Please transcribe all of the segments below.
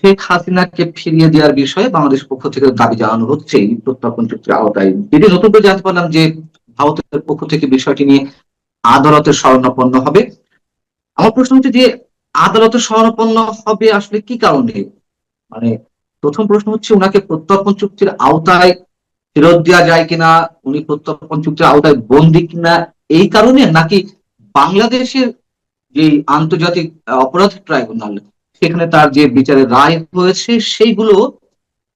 শেখ হাসিনাকে ফিরিয়ে দেওয়ার বিষয়ে বাংলাদেশ পক্ষ থেকে দাবি জানানো হচ্ছে এই প্রত্যর্পণ চুক্তির আওতায়। যেটি নতুন করে জানতে পারলাম যে ভারতের পক্ষ থেকে বিষয়টি নিয়ে আদালতের শরণাপন্ন হবে। আমার প্রশ্ন হচ্ছে যে আদালতের শরণাপন্ন হবে আসলে কি কারণে? মানে প্রথম প্রশ্ন হচ্ছে উনাকে প্রত্যর্পণ চুক্তির আওতায় ফেরত দেওয়া যায় কিনা, উনি প্রত্যর্পণ চুক্তির আওতায় বন্দী কিনা, এই কারণে, নাকি বাংলাদেশের যে আন্তর্জাতিক অপরাধ ট্রাইব্যুনাল সেখানে তার যে বিচারের রায় হয়েছে সেইগুলো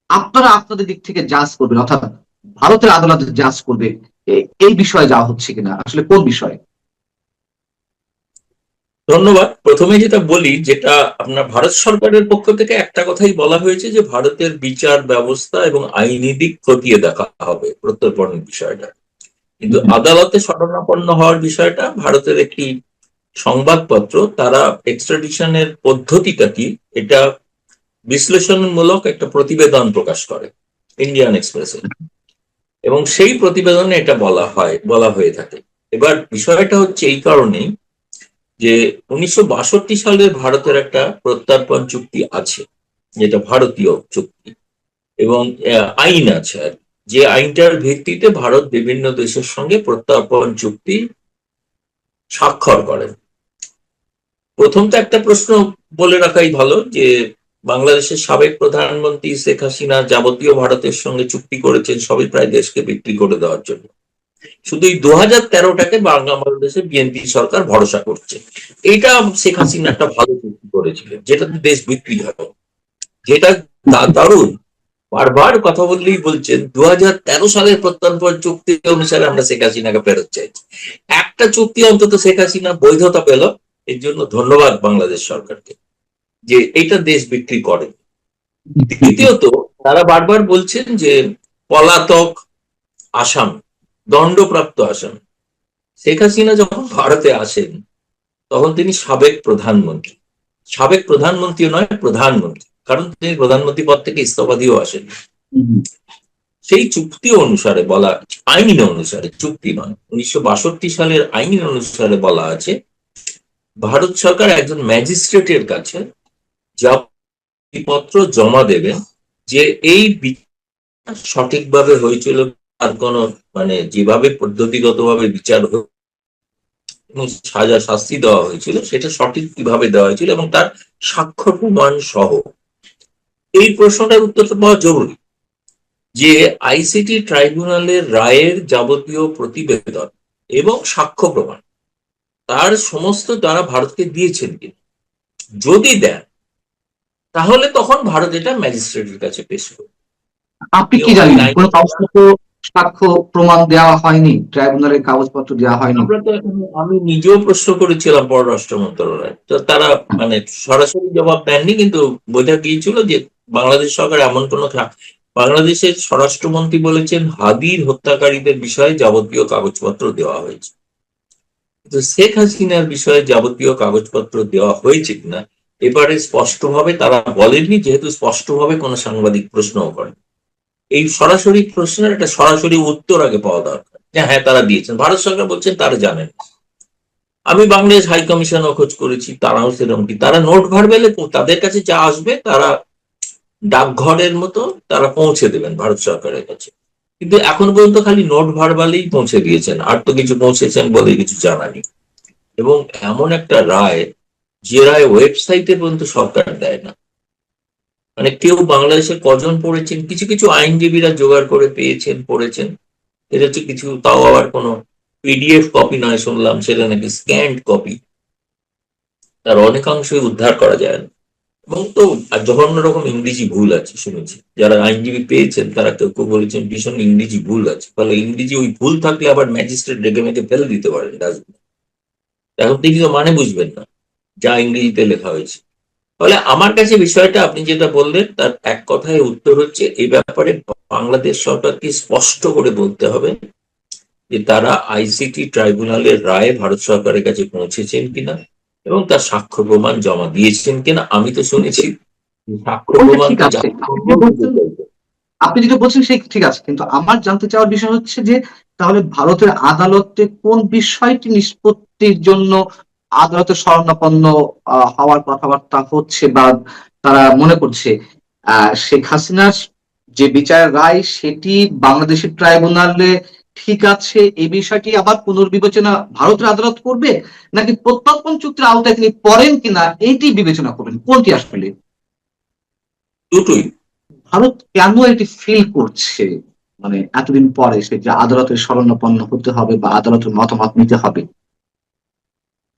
আপনারা আপনাদের দিক থেকে জাজ করবেন, অর্থাৎ ভারতের আদালত জাজ করবে এই বিষয়ে যাওয়া হচ্ছে কিনা, আসলে কোন বিষয়ে? ধন্যবাদ। প্রথমে যেটা বলি, যেটা আপনার ভারত সরকারের পক্ষ থেকে একটা কথাই বলা হয়েছে যে ভারতের বিচার ব্যবস্থা এবং আইনি দিক খতিয়ে দেখা হবে প্রত্যর্পণের বিষয়টা। কিন্তু আদালতে শরণাপন্ন হওয়ার বিষয়টা ভারতের একটি সংবাদপত্র তারা এক্সট্রাডিশনের পদ্ধতিটা কি এটা বিশ্লেষণমূলক একটা প্রতিবেদন প্রকাশ করে ইন্ডিয়ান এক্সপ্রেসে, এবং সেই প্রতিবেদনে এটা বলা হয়ে থাকে। এবার বিষয়টা হচ্ছে এই কারণেই যে 1962 সালে ভারতের একটা প্রত্যর্পণ চুক্তি আছে, যেটা ভারতীয় চুক্তি, এবং আইন আছে, আর যে আইনটার ভিত্তিতে ভারত বিভিন্ন দেশের সঙ্গে প্রত্যর্পণ চুক্তি স্বাক্ষর করে। প্রথম তো একটা প্রশ্ন বলে রাখাই ভালো যে বাংলাদেশের সাবেক প্রধানমন্ত্রী শেখ হাসিনা যাবতীয় ভারতের সঙ্গে চুক্তি করেছেন সবই প্রায় দেশকে বিক্রি করে দেওয়ার জন্য। শুধু এই 2013টাকে বাংলাদেশে বিএনপি সরকার ভরসা করছে। এইটা শেখ হাসিনা একটা ভালো চুক্তি করেছিলেন, যেটাতে দেশ বিক্রি হয়, যেটা দারুণ। বারবার কথা বললেই বলছেন 2013 সালের প্রত্যর্পণ চুক্তি অনুসারে আমরা শেখ হাসিনাকে ফেরত চাইছি। একটা চুক্তি অন্তত শেখ হাসিনা বৈধতা পেল, এর জন্য ধন্যবাদ বাংলাদেশ সরকারকে যে এইটা দেশ বিক্রি করে। দ্বিতীয়ত, তারা বারবার বলছেন যে পলাতক আসামি, দণ্ডপ্রাপ্ত আসামি। শেখ হাসিনা যখন ভারতে আসেন তখন তিনি সাবেক প্রধানমন্ত্রী নয়, প্রধানমন্ত্রী, কারণ তিনি প্রধানমন্ত্রী পদ থেকে ইস্তফা দিয়েও আসেন। সেই চুক্তি অনুসারে বলা, আইন অনুসারে, চুক্তি নয়, 1962 সালের আইন অনুসারে বলা আছে ভারত সরকার একজন ম্যাজিস্ট্রেটের কাছে পত্র জমা দেবেন যে এই বিচার সঠিকভাবে হয়েছিল, আর কোন যেভাবে পদ্ধতিগতভাবে বিচার এবং সাজা শাস্তি দেওয়া হয়েছিল সেটা সঠিক কিভাবে দেওয়া হয়েছিল এবং তার সাক্ষ্য প্রমাণ সহ। এই প্রশ্নটার উত্তর পাওয়া জরুরি যে আইসিটি ট্রাইব্যুনালের রায়ের যাবতীয় প্রতিবেদন এবং সাক্ষ্য প্রমাণ তার সমস্ত তারা ভারতকে দিয়েছেন কিনা। যদি দেন তাহলে তখন ভারত এটা ম্যাজিস্ট্রেটের কাছে পেশ করবে। আপনি কি জানেন কোন কাগজপত্র সাক্ষ্য প্রমাণ দেওয়া হয়নি, ট্রাইব্যুনালের কাগজপত্র দেওয়া হয়নি? আমি নিজেও প্রশ্ন করেছিলাম পররাষ্ট্র মন্ত্রণালয়, তো তারা সরাসরি জবাব দেননি, কিন্তু বোঝা গিয়েছিল যে বাংলাদেশ সরকার এমন কোন, বাংলাদেশের স্বরাষ্ট্রমন্ত্রী বলেছেন হাদির হত্যাকারীদের বিষয়ে যাবতীয় কাগজপত্র দেওয়া হয়েছে, কিন্তু শেখ হাসিনার বিষয়ে যাবতীয় কাগজপত্র দেওয়া হয়েছে কিনা এবারে স্পষ্টভাবে তারা বলেননি, যেহেতু স্পষ্টভাবে কোনো সাংবাদিক প্রশ্নও করেন। এই সরাসরি প্রশ্নের একটা সরাসরি উত্তর আগে পাওয়া দরকার যে হ্যাঁ তারা দিয়েছেন। ভারত সরকার বলছেন তারা জানেন। আমি বাংলাদেশ হাই কমিশনও খোঁজ করেছি, তারাও সেরকম কি, তারা নোট ভার্বেলে তাদের কাছে যা আসবে তারা ডাকঘরের মতো তারা পৌঁছে দেবেন ভারত সরকারের কাছে, কিন্তু এখন পর্যন্ত খালি নোট ভার্বালেই পৌঁছে দিয়েছেন, আর তো কিছু পৌঁছেছেন বলে কিছু জানা নেই। এবং এমন একটা রায়, যে রায় ওয়েবসাইটে পর্যন্ত সরকার দেয় না, কেউ বাংলাদেশে কজন পড়েছেন, কিছু কিছু আইনজীবীরা জোগাড় করে পেয়েছেন, পড়েছেন, এটা হচ্ছে কিছু, তাও আবার কোনো পিডিএফ কপি নয়, শুনলাম সেটা নাকি স্ক্যান্ড কপি, তার অনেকাংশই উদ্ধার করা যায় না। এবং তো জঘন্য রকম ইংরেজি ভুল আছে শুনেছি, যারা আইনজীবী পেয়েছেন তারা কেউ কেউ বলেছেন ভীষণ ইংরেজি ভুল আছে, ফলে ইংরেজি ওই ভুল থাকলে আবার ম্যাজিস্ট্রেট ডেকে মেকে ফেলে দিতে পারেন ডাস্টবিনে। এখন তিনি তো বুঝবেন না যা ইংরেজিতে লেখা হয়েছে। ফলে আমার কাছে বিষয়টা আপনি যেটা বললেন তার এক কথায় উত্তর হচ্ছে এই ব্যাপারে বাংলাদেশ সরকারকে স্পষ্ট করে বলতে হবে যে তারা আইসিটি ট্রাইব্যুনালের রায়ে ভারত সরকারের কাছে পৌঁছেছেন কিনা এবং তার সাক্ষ্য প্রমাণ জমা দিয়েছেন কিনা। আমি তো শুনেছি সাক্ষ্য প্রমাণ, আপনি যেটা বলছেন সেই ঠিক আছে, কিন্তু আমার জানতে চাওয়ার বিষয় হচ্ছে যে তাহলে ভারতের আদালতে কোন বিষয়টি নিষ্পত্তির জন্য আদালতের শরণাপন্ন হওয়ার কথাবার্তা হচ্ছে, বা তারা মনে করছে শেখ হাসিনার যে বিচারের রায় সেটি বাংলাদেশের ট্রাইব্যুনালে ঠিক আছে, এই বিষয়টি আবার পুনর্বিবেচনা ভারতের আদালত করবে, নাকি প্রত্যর্পণ চুক্তির আওতায় তিনি পড়েন কিনা এইটি বিবেচনা করবেন, কোনটি আসলে? দুটোই। ভারত কেন এটি ফিল করছে, মানে এতদিন পরে সে যে আদালতের শরণাপন্ন হতে হবে বা আদালতের মতামত নিতে হবে?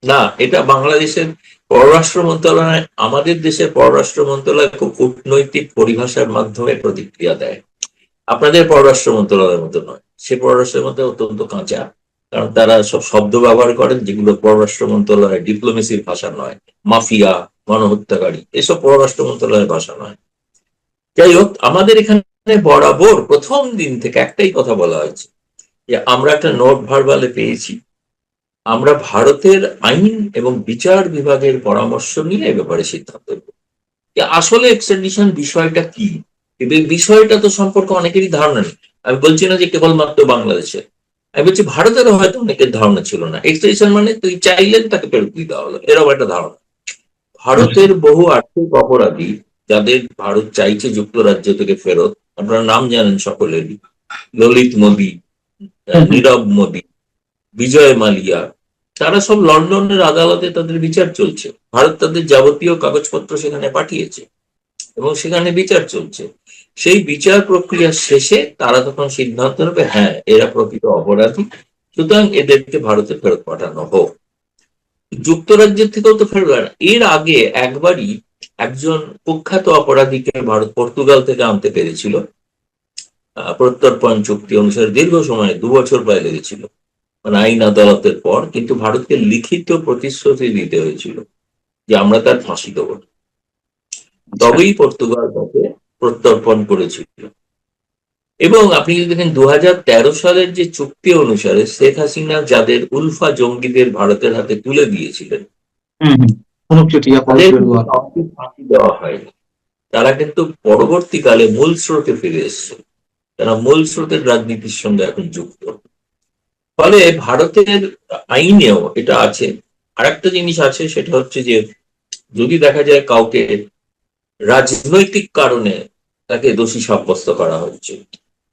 না, এটা বাংলাদেশের পররাষ্ট্র মন্ত্রণালয়, আমাদের দেশের পররাষ্ট্র মন্ত্রণালয় খুব কূটনৈতিক পরিভাষার মাধ্যমে প্রতিক্রিয়া দেয়। আপনাদের পররাষ্ট্র মন্ত্রণালয়ের মতো নয়, সে পররাষ্ট্রের মধ্যে অত্যন্ত কাঁচা, কারণ তারা সব শব্দ ব্যবহার করেন যেগুলো পররাষ্ট্র মন্ত্রণালয়ের ডিপ্লোমেসির ভাষা নয়। মাফিয়া, গণহত্যাকারী, এসব পররাষ্ট্র মন্ত্রণালয়ের ভাষা নয়। যাই হোক, আমাদের এখানে বরাবর প্রথম দিন থেকে একটাই কথা বলা হয়েছে যে আমরা একটা নোট ভার্বালে পেয়েছি, আমরা ভারতের আইন এবং বিচার বিভাগের পরামর্শ নিয়ে এ ব্যাপারে সিদ্ধান্ত নেব। আসলে এক্সট্রাডিশন বিষয়টা কি, এই বিষয়টা তো সম্পর্কে অনেকেরই ধারণা নেই। আমি বলছি না যে কেবলমাত্র বাংলাদেশের, আমি বলছি ভারতেরও হয়তো অনেকের ধারণা ছিল না। এক্সট্রাডিশন মানে তুই চাইলেন তাকে ফেরত দিয়ে দেওয়া হলো, এরকম একটা ধারণা। ভারতের বহু আর্থিক অপরাধী যাদের ভারত চাইছে যুক্তরাজ্য থেকে ফেরত, আপনারা নাম জানেন সকলেরই, ললিত মোদী, নীরব মোদী, বিজয় মালিয়া, তারা সব লন্ডনের আদালতে তাদের বিচার চলছে। ভারত তাদের যাবতীয় কাগজপত্র সেখানে পাঠিয়েছে এবং সেখানে বিচার চলছে। সেই বিচার প্রক্রিয়া শেষে তারা তখন সিদ্ধান্ত নেবে, হ্যাঁ এরা প্রকৃত অপরাধী, সুতরাং এদেরকে ভারতে ফেরত পাঠানো হোক। যুক্তরাজ্যের থেকেও তো ফেরত না। এর আগে একবারই একজন কুখ্যাত অপরাধীকে ভারত পর্তুগাল থেকে আনতে পেরেছিল, প্রত্যর্পণ চুক্তি অনুসারে দীর্ঘ সময় 2 বছর প্রায় লেগেছিল, মানে আইন আদালতের পর। কিন্তু ভারতকে লিখিত প্রতিশ্রুতি দিতে হয়েছিল যে আমরা তার ফাঁসি দেবো, তবেই পর্তুগাল তাকে প্রত্যর্পণ করেছিল। এবং আপনি যদি দেখেন 2013 সালের যে চুক্তি অনুসারে শেখ হাসিনা যাদের উলফা জঙ্গিদের ভারতের হাতে তুলে দিয়েছিলেন তাদের ফাঁসি দেওয়া হয়নি। তারা কিন্তু পরবর্তীকালে মূল স্রোতে ফিরে এসছে, তারা মূল স্রোতের রাজনীতির সঙ্গে এখন যুক্ত। ফলে ভারতের আইনেও এটা আছে। আরেকটা জিনিস আছে, সেটা হচ্ছে যে যদি দেখা যায় কাউকে রাজনৈতিক কারণে তাকে দোষী সাব্যস্ত করা হচ্ছে,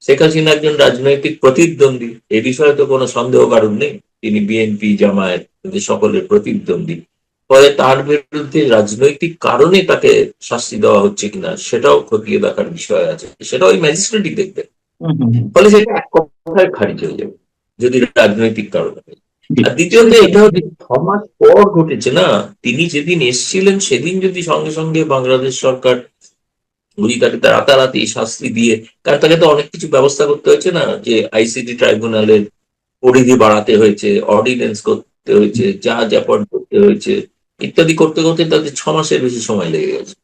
শেখ হাসিনা একজন রাজনৈতিক প্রতিদ্বন্দ্বী, এ বিষয়ে তো কোনো সন্দেহ কারণ নেই, তিনি বিএনপি জামায়াত সকলের প্রতিদ্বন্দ্বী। ফলে তার বিরুদ্ধে রাজনৈতিক কারণে তাকে শাস্তি দেওয়া হচ্ছে কিনা সেটাও খতিয়ে দেখার বিষয় আছে, সেটা ওই ম্যাজিস্ট্রেটই দেখবে। ফলে সেটা এক কথায় খারিজ হয়ে যাবে যদি রাজনৈতিক কারণে। আর দ্বিতীয়ত এটা হচ্ছে 6 মাস পর ঘটেছে না, তিনি যেদিন এসেছিলেন সেদিন যদি সঙ্গে সঙ্গে বাংলাদেশ সরকার যদি তাকে রাতারাতি শাস্তি দিয়ে, কারণ তাকে তো অনেক কিছু ব্যবস্থা করতে হয়েছে না, যে আইসিটি ট্রাইব্যুনালের পরিধি বাড়াতে হয়েছে, অর্ডিন্যান্স করতে হয়েছে, যা করতে হয়েছে ইত্যাদি করতে করতে তাদের 6 মাসের বেশি সময় লেগে গেছে।